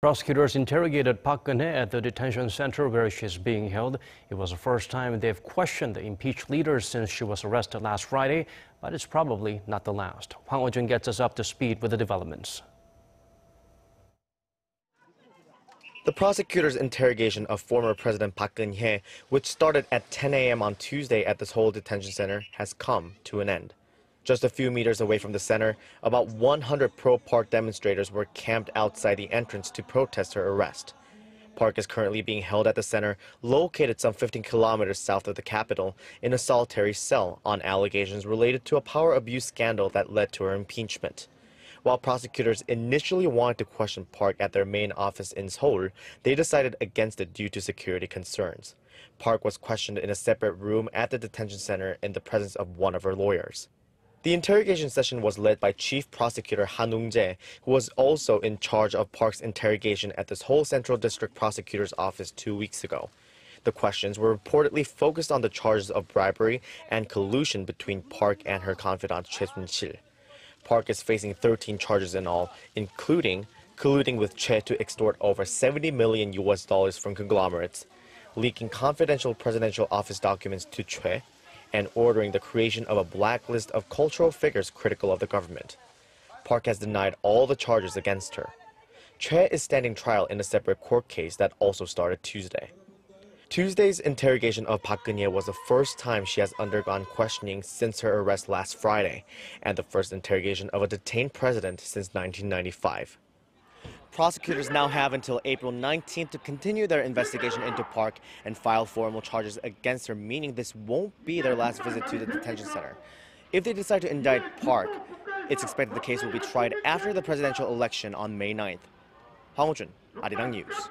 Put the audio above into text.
Prosecutors interrogated Park Geun-hye at the detention center where she is being held. It was the first time they've questioned the impeached leader since she was arrested last Friday, but it's probably not the last. Hwang Hojun gets us up to speed with the developments. The prosecutor's interrogation of former President Park Geun-hye, which started at 10 a.m. on Tuesday at the Seoul Detention Center, has come to an end. Just a few meters away from the center, about 100 pro-Park demonstrators were camped outside the entrance to protest her arrest. Park is currently being held at the center, located some 15 kilometers south of the capital, in a solitary cell on allegations related to a power abuse scandal that led to her impeachment. While prosecutors initially wanted to question Park at their main office in Seoul, they decided against it due to security concerns. Park was questioned in a separate room at the detention center in the presence of one of her lawyers. The interrogation session was led by Chief Prosecutor Han Jae, who was also in charge of Park's interrogation at the Seoul Central District Prosecutor's Office 2 weeks ago. The questions were reportedly focused on the charges of bribery and collusion between Park and her confidant Choi Soon-sil. Park is facing 13 charges in all, including colluding with Choi to extort over $70 million from conglomerates, leaking confidential presidential office documents to Choi, and ordering the creation of a blacklist of cultural figures critical of the government. Park has denied all the charges against her. Choi is standing trial in a separate court case that also started Tuesday. Tuesday's interrogation of Park Geun-hye was the first time she has undergone questioning since her arrest last Friday, and the first interrogation of a detained president since 1995. Prosecutors now have until April 19th to continue their investigation into Park and file formal charges against her, meaning this won't be their last visit to the detention center. If they decide to indict Park, it's expected the case will be tried after the presidential election on May 9th. Hwang Hojun, Arirang News.